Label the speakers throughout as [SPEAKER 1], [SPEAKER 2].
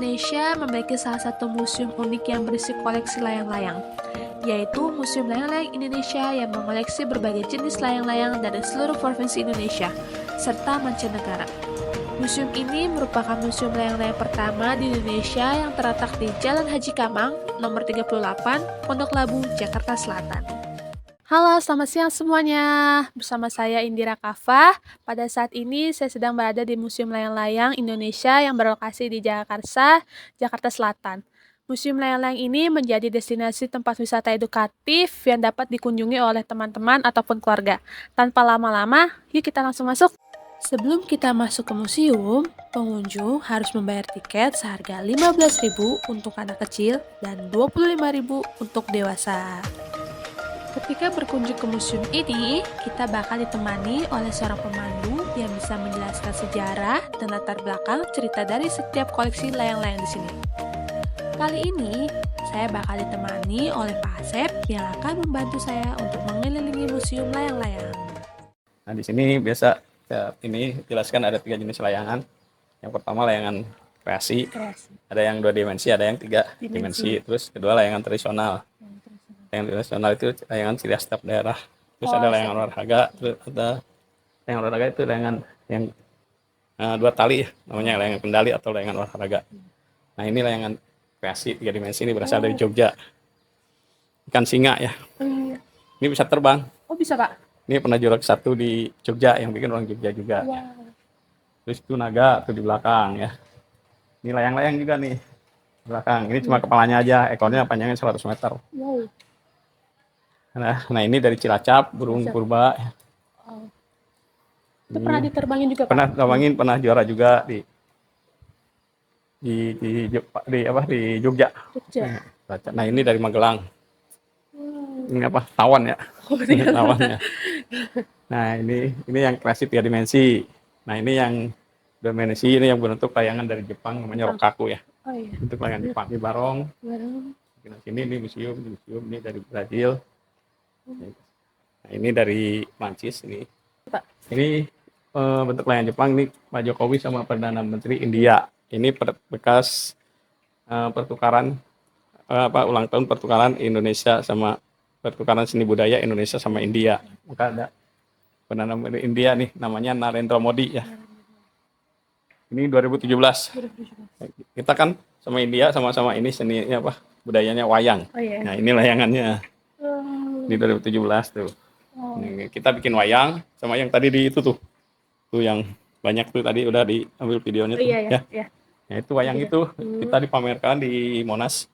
[SPEAKER 1] Indonesia memiliki salah satu museum unik yang berisi koleksi layang-layang, yaitu Museum Layang-Layang Indonesia yang mengoleksi berbagai jenis layang-layang dari seluruh provinsi Indonesia, serta mancanegara. Museum ini merupakan museum layang-layang pertama di Indonesia yang terletak di Jalan Haji Kamang, nomor 38, Pondok Labu, Jakarta Selatan. Halo, selamat siang semuanya. Bersama saya Indira Kafah. Pada saat ini saya sedang berada di Museum Layang-Layang Indonesia yang berlokasi di Jakarta, Jakarta Selatan. Museum Layang-Layang ini menjadi destinasi tempat wisata edukatif yang dapat dikunjungi oleh teman-teman ataupun keluarga. Tanpa lama-lama, yuk kita langsung masuk. Sebelum kita masuk ke museum, pengunjung harus membayar tiket seharga Rp15.000 untuk anak kecil dan Rp25.000 untuk dewasa. Ketika berkunjung ke museum ini, kita bakal ditemani oleh seorang pemandu yang bisa menjelaskan sejarah dan latar belakang cerita dari setiap koleksi layang-layang di sini. Kali ini, saya bakal ditemani oleh Pak Asep yang akan membantu saya untuk mengelilingi museum layang-layang.
[SPEAKER 2] Nah, di sini biasa ini jelaskan ada 3 jenis layangan. Yang pertama layangan kreasi. Ada yang 2 dimensi, ada yang 3 dimensi. Terus kedua layangan tradisional. Yang tradisional itu layangan ciri khas setiap daerah. Terus ada layangan olahraga, terus ada layangan olahraga itu layangan yang 2 tali ya, namanya layangan kendali atau layangan olahraga. Nah, ini layangan kreasi 3 dimensi, ini berasal dari Jogja. Ikan singa ya. Ini bisa terbang.
[SPEAKER 1] Oh, bisa, Pak?
[SPEAKER 2] Ini pernah juara 1 di Jogja, yang bikin orang Jogja juga.
[SPEAKER 1] Wow.
[SPEAKER 2] Terus itu naga tuh di belakang ya. Ini layang-layang juga nih di belakang. Ini cuma kepalanya aja, ekornya panjangnya 100 meter.
[SPEAKER 1] Wow.
[SPEAKER 2] Nah, ini dari Cilacap, burung purba.
[SPEAKER 1] Oh. Itu pernah diterbangin juga, Pak?
[SPEAKER 2] Pernah terbangin, pernah juara juga di Jogja. Nah, ini dari Magelang. Ini apa? Tawon ya. Tawonnya. Nah, ini yang klasik 3 dimensi. Nah, ini yang 2 dimensi, ini yang bentuk layangan dari Jepang, namanya rokaku ya.
[SPEAKER 1] Oh iya.
[SPEAKER 2] Bentuk layangan Jepang. Ini barong. Nah, ini museum ini dari Brazil. Nah, ini dari Prancis ini. Ini bentuk layangan Jepang, ini Pak Jokowi sama Perdana Menteri India. Ini bekas pertukaran ulang tahun pertukaran Indonesia sama pertukaran seni budaya Indonesia sama India. Maka ada Perdana Menteri India nih, namanya Narendra Modi ya. Ini 2017. Kita kan sama India sama-sama ini seninya apa? Budayanya wayang.
[SPEAKER 1] Oh, iya.
[SPEAKER 2] Nah, ini layangannya. Ini 2017 tuh. Ini kita bikin wayang sama yang tadi di itu tuh. Tuh yang banyak tuh tadi udah diambil videonya tuh ya. Nah, itu wayang itu kita dipamerkan di Monas.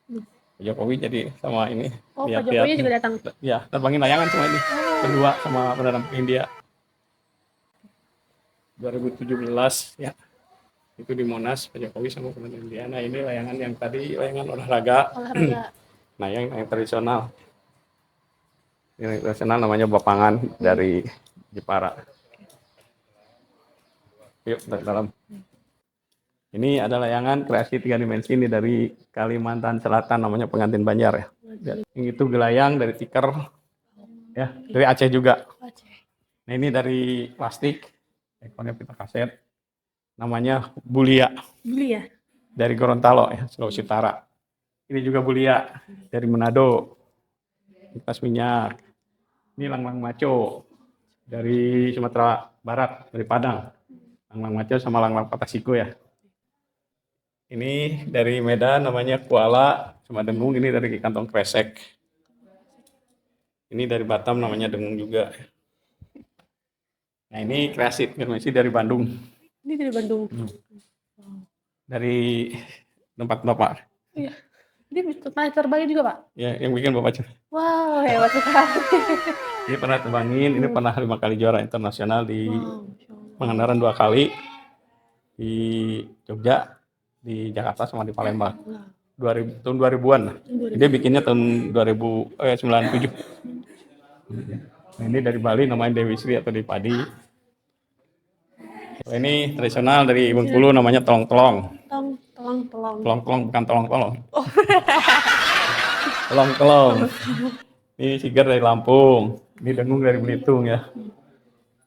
[SPEAKER 2] Pak Jokowi jadi sama ini.
[SPEAKER 1] Oh, Pak Jokowi juga datang.
[SPEAKER 2] Ya, terbangin layangan sama ini. Kedua sama Perdana Menteri India. 2017 ya. Itu di Monas, Pak Jokowi sama Perdana Menteri India. Nah, ini layangan yang tadi layangan olahraga. Nah, yang tradisional. Yang tradisional namanya Bapangan dari Jepara. Yuk, dalam. Ini ada layangan kreasi 3 dimensi ini dari Kalimantan Selatan, namanya Pengantin Banjar ya. Yang itu gelayang dari tikar ya, dari Aceh juga. Nah, ini dari plastik, ekornya pita kaset, namanya bulia.
[SPEAKER 1] Bulia.
[SPEAKER 2] Dari Gorontalo ya, Sulawesi Utara. Ini juga bulia dari Manado. Kipas minyak. Ini langlang maco dari Sumatera Barat, dari Padang. Langlang maco sama langlang patasiku ya. Ini dari Medan namanya kuala sama dengung, ini dari kantong kresek. Ini dari Batam namanya dengung juga. Nah, ini kreasi dimensi dari Bandung.
[SPEAKER 1] Ini dari Bandung.
[SPEAKER 2] Dari tempat Bapak.
[SPEAKER 1] Iya. Ini pernah terbangin juga, Pak?
[SPEAKER 2] Ya, yang bikin Bapak.
[SPEAKER 1] Wow, hebat sekali.
[SPEAKER 2] Ini pernah terbangin, ini pernah 5 kali juara internasional di Pangandaran 2 kali. Di Jogja, di Jakarta sama di Palembang. Tahun 2000-an. Dia bikinnya tahun 97. Nah, ini dari Bali namanya Dewi Sri atau di Padi. Ini tradisional dari Bengkulu namanya tolong-tolong. Tolong-tolong bukan tolong-tolong. Tolong-tolong. Ini sigar dari Lampung. Ini dengung dari Belitung ya.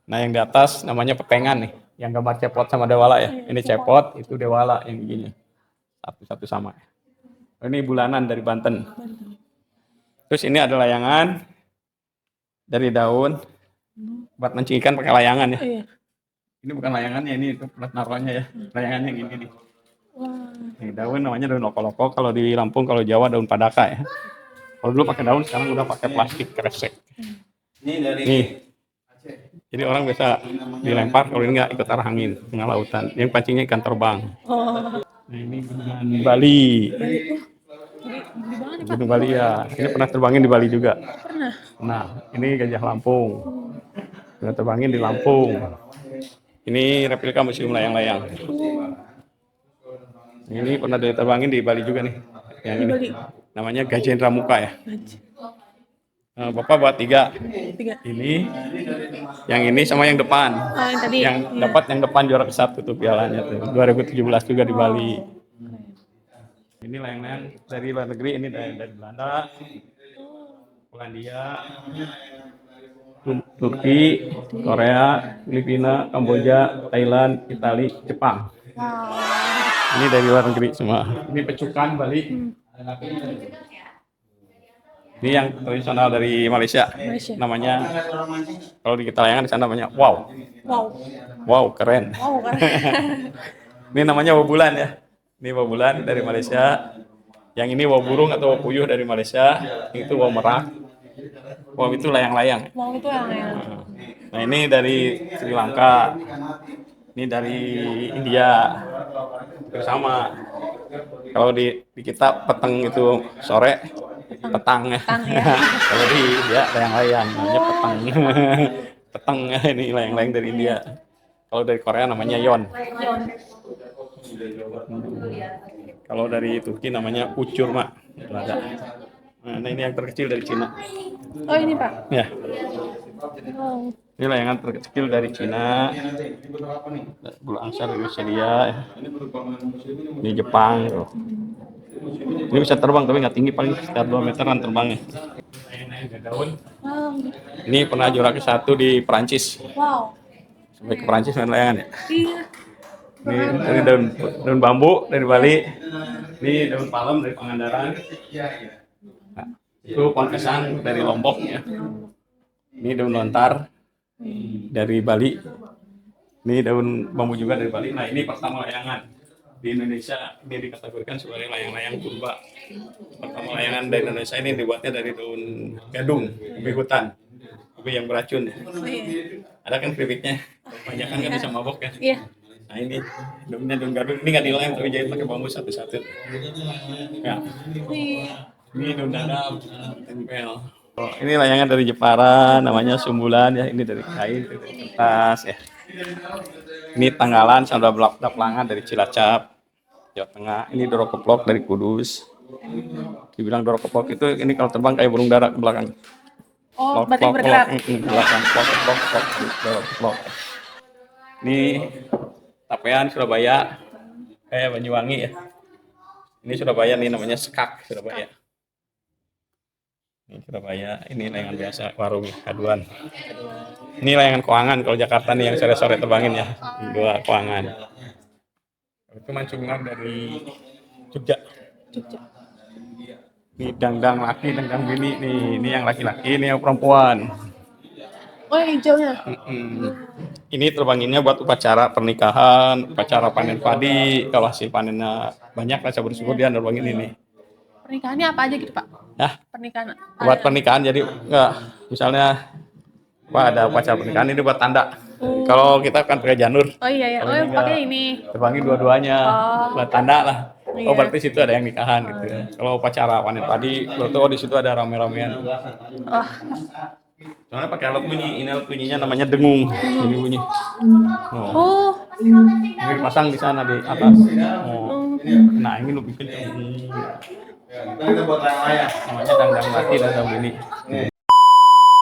[SPEAKER 2] Nah, yang di atas namanya petengan nih. Yang gambar cepot sama dewala ya. Ini cepot, itu dewala yang begini. satu sama. Ini bulanan dari Banten. Terus ini ada layangan dari daun buat mancing ikan pakai layangan ya.
[SPEAKER 1] Iya.
[SPEAKER 2] Ini bukan layangannya, ini itu naruhnya ya. Layangannya gini nih.
[SPEAKER 1] Wah.
[SPEAKER 2] Ini daun namanya daun loko-loko, kalau di Lampung, kalau Jawa daun padaka ya. Kalau dulu pakai daun, sekarang udah pakai plastik kresek. Nih. Jadi orang biasa dilempar kalau ini nggak ikut arah angin tengah lautan. Yang pancingnya ikan terbang.
[SPEAKER 1] Oh.
[SPEAKER 2] Nah ini di Bali.
[SPEAKER 1] Di mana nih, Pak?
[SPEAKER 2] Gunung Bali ya. Ini pernah terbangin di Bali juga.
[SPEAKER 1] Pernah.
[SPEAKER 2] Nah, ini gajah Lampung. Pernah terbangin di Lampung. Ini replika museum layang-layang. Ini pernah diterbangin di Bali juga nih. Yang
[SPEAKER 1] Di
[SPEAKER 2] ini.
[SPEAKER 1] Bali.
[SPEAKER 2] Namanya Gajendra Muka ya.
[SPEAKER 1] Anjir.
[SPEAKER 2] Bapak buat 3.
[SPEAKER 1] 3.
[SPEAKER 2] Ini, yang ini sama yang depan.
[SPEAKER 1] Oh, yang tadi.
[SPEAKER 2] Yang
[SPEAKER 1] Iya.
[SPEAKER 2] dapat yang depan juara ke-1 tuh pialanya tuh. 2017 juga di Bali. Ini layang-layang dari luar negeri, ini dari Belanda, Polandia, Turki, Korea, Filipina, Kamboja, Thailand, Italia, Jepang.
[SPEAKER 1] Wow.
[SPEAKER 2] Ini dari luar negeri semua. Ini pecukan Bali. Ini yang tradisional dari Malaysia.
[SPEAKER 1] Malaysia.
[SPEAKER 2] Namanya, kalau di kita layangan di sana namanya wow.
[SPEAKER 1] Wow.
[SPEAKER 2] Wow, keren.
[SPEAKER 1] Wow kan.
[SPEAKER 2] Ini namanya wobulan ya. Ini wobulan dari Malaysia. Yang ini wow burung atau wow puyuh dari Malaysia. Yang itu wow merak. Wow itu layang-layang.
[SPEAKER 1] Wow itu yang
[SPEAKER 2] Nah ini dari Sri Lanka. Ini dari India. Bersama. Kalau di kita peteng itu sore, petang ya. Kalau di dia layang-layang, namanya petang. Petang ini layang-layang dari India. Kalau dari Korea namanya yon. Kalau dari Turki namanya ucur mak. Nah ini yang terkecil dari Cina.
[SPEAKER 1] Oh ini Pak.
[SPEAKER 2] Ya.
[SPEAKER 1] Wow.
[SPEAKER 2] Ini layangan terkecil dari Cina. Bulu angsa dari Australia. Ini Jepang. Ini bisa terbang tapi nggak tinggi, paling sekitar 2 meteran terbangnya. Daun.
[SPEAKER 1] Wow.
[SPEAKER 2] Ini pernah juara ke-1 di Perancis.
[SPEAKER 1] Wow.
[SPEAKER 2] Sampai ke Perancis main layangan ya.
[SPEAKER 1] Iya.
[SPEAKER 2] Ini daun bambu dari Bali. Ini daun palem dari Pangandaran. Nah, itu pohon pisang dari Lombok ya. Ini daun lontar dari Bali. Ini daun bambu juga dari Bali. Nah ini pertama layangan di Indonesia, ini dikategorikan sebagai layang-layang purba. Pertama layangan dari Indonesia ini dibuatnya dari daun gadung, ubi hutan, ubi yang beracun.
[SPEAKER 1] Oh, iya.
[SPEAKER 2] Ada kan keripiknya, kebanyakan kan bisa mabok ya.
[SPEAKER 1] Iya.
[SPEAKER 2] Nah ini daunnya daun gadung, ini nggak dilem tapi jahit pakai bambu satu-satu. Ya. Ini daun dadap, tempel. Oh, ini layangan dari Jepara, namanya sumbulan ya. Ini dari kain, dari kertas ya. Ini tanggalan sama Daplangan dari Cilacap, Jawa Tengah. Ini dorokoplok dari Kudus. Dibilang dorokoplok itu ini kalau terbang kayak burung dara ke belakang.
[SPEAKER 1] Oh, berarti bergerak.
[SPEAKER 2] Belakang plok. Ini tapean Surabaya, kayak Banyuwangi ya. Ini Surabaya nih namanya skak Surabaya. Ini Surabaya, ini layangan biasa warung aduan. Ini layangan Koangan, kalau Jakarta nih yang sore-sore terbangin ya. 2 Koangan. Itu mancungan dari Jogja. Ini dangdang laki, dangdang bini nih. Ini yang laki-laki, ini yang perempuan.
[SPEAKER 1] Oh yang hijaunya.
[SPEAKER 2] Ini terbanginnya buat upacara pernikahan, upacara panen padi. Kalau hasil panennya banyak, rasa bersyukur dia nerbangin ini.
[SPEAKER 1] Pernikahannya apa aja gitu Pak?
[SPEAKER 2] Ya,
[SPEAKER 1] Pernikahan.
[SPEAKER 2] buat pernikahan jadi enggak, misalnya ada upacara pernikahan ini buat tanda. Kalau kita kan pakai janur.
[SPEAKER 1] Oh iya ya. Oh yang pakai ini.
[SPEAKER 2] Terbangin dua-duanya buat tanda lah.
[SPEAKER 1] Iya.
[SPEAKER 2] Oh berarti situ ada yang nikahan gitu. Kalau upacara panen padi, berarti di situ ada rame-ramean.
[SPEAKER 1] Oh.
[SPEAKER 2] Soalnya pakai alat bunyi, ini alat bunyinya namanya dengung. Ini bunyi.
[SPEAKER 1] Oh.
[SPEAKER 2] Ini dipasang di sana di atas. Nah ini lebih kenceng. Namanya dangdang laki, dangdang bini.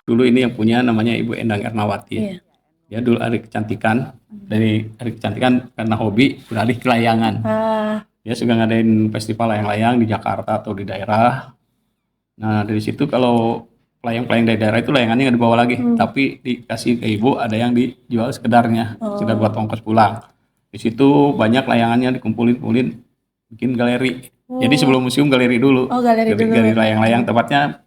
[SPEAKER 2] Dulu ini yang punya namanya Ibu Endang Ernawati.
[SPEAKER 1] Iya.
[SPEAKER 2] Dia dulu ahli kecantikan. Dari ahli kecantikan karena hobi beralih ke layangan. Dia suka ngadain festival layang-layang di Jakarta atau di daerah. Nah dari situ kalau layang-layang dari daerah itu layangannya nggak dibawa lagi, tapi dikasih ke ibu, ada yang dijual sekedarnya, sekedar buat ongkos pulang. Di situ banyak layangannya dikumpulin bikin galeri. Jadi sebelum museum galeri dulu.
[SPEAKER 3] Oh, galeri dulu.
[SPEAKER 2] Galeri layang-layang, tepatnya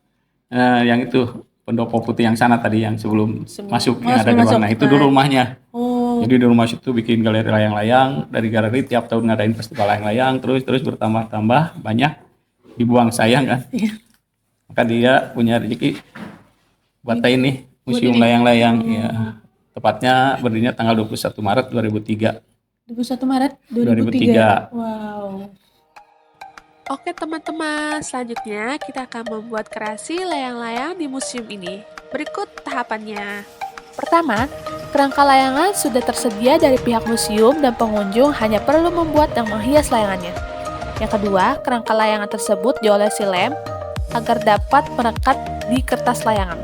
[SPEAKER 2] yang itu pendopo putih yang sana tadi, yang sebelum masuk yang ada
[SPEAKER 3] sebelum
[SPEAKER 2] gerbang.
[SPEAKER 3] masuk.
[SPEAKER 2] Nah, itu dulu rumahnya.
[SPEAKER 3] Oh,
[SPEAKER 2] Jadi di rumah situ bikin galeri layang-layang. Dari galeri tiap tahun ngadain festival layang-layang, terus bertambah banyak, dibuang sayang kan.
[SPEAKER 3] iya.
[SPEAKER 2] Maka dia punya rezeki buat ini museum layang-layang ya. Tepatnya berdirinya tanggal 21 Maret 2003.
[SPEAKER 3] 21 Maret
[SPEAKER 2] 2003.
[SPEAKER 3] 2003. Wow.
[SPEAKER 1] Oke teman-teman, selanjutnya kita akan membuat kreasi layang-layang di museum ini. Berikut tahapannya. Pertama, kerangka layangan sudah tersedia dari pihak museum dan pengunjung hanya perlu membuat dan menghias layangannya. Yang kedua, kerangka layangan tersebut diolesi lem agar dapat merekat di kertas layangan.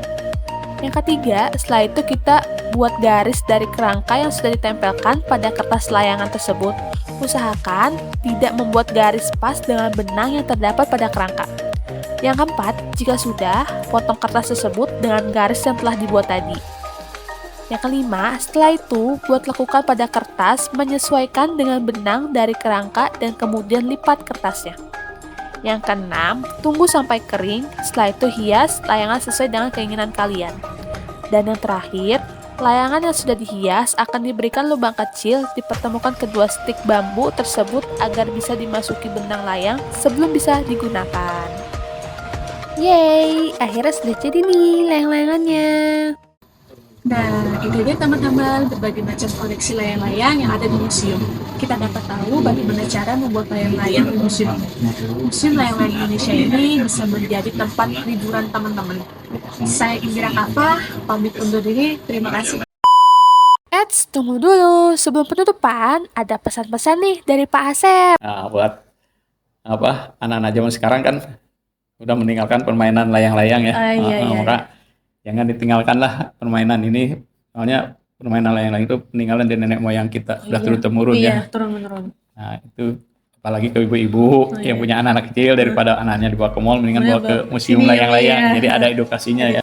[SPEAKER 1] Yang ketiga, setelah itu kita buat garis dari kerangka yang sudah ditempelkan pada kertas layangan tersebut. Usahakan tidak membuat garis pas dengan benang yang terdapat pada kerangka. Yang keempat, jika sudah, potong kertas tersebut dengan garis yang telah dibuat tadi. Yang kelima, setelah itu, buat lekukan pada kertas menyesuaikan dengan benang dari kerangka dan kemudian lipat kertasnya. Yang keenam, tunggu sampai kering, setelah itu hias layangan sesuai dengan keinginan kalian. Dan yang terakhir, layangan yang sudah dihias akan diberikan lubang kecil, dipertemukan kedua stik bambu tersebut agar bisa dimasuki benang layang sebelum bisa digunakan. Yeay, akhirnya sudah jadi nih layang-layangannya.
[SPEAKER 3] Nah, itu dia teman-teman berbagai macam koleksi layang-layang yang ada di museum. Kita dapat tahu bagaimana cara membuat layang-layang di museum. Museum Layang-Layang Indonesia ini bisa menjadi tempat liburan teman-teman. Saya Indira Kafa, pamit undur diri. Terima kasih.
[SPEAKER 1] Eits, tunggu dulu. Sebelum penutupan, ada pesan-pesan nih dari Pak Asep.
[SPEAKER 2] Nah, buat anak-anak zaman sekarang kan udah meninggalkan permainan layang-layang ya.
[SPEAKER 3] Iya.
[SPEAKER 2] Maka jangan ditinggalkanlah permainan ini. Soalnya permainan layang-layang itu peninggalan dari nenek moyang kita, udah turun-temurun ya.
[SPEAKER 3] Iya, turun-menurun.
[SPEAKER 2] Nah, itu apalagi ke ibu-ibu yang punya anak-anak kecil, daripada anaknya dibawa ke mall, mendingan bawa ke museum
[SPEAKER 3] sini,
[SPEAKER 2] layang-layang.
[SPEAKER 3] iya.
[SPEAKER 2] Jadi ada edukasinya ya.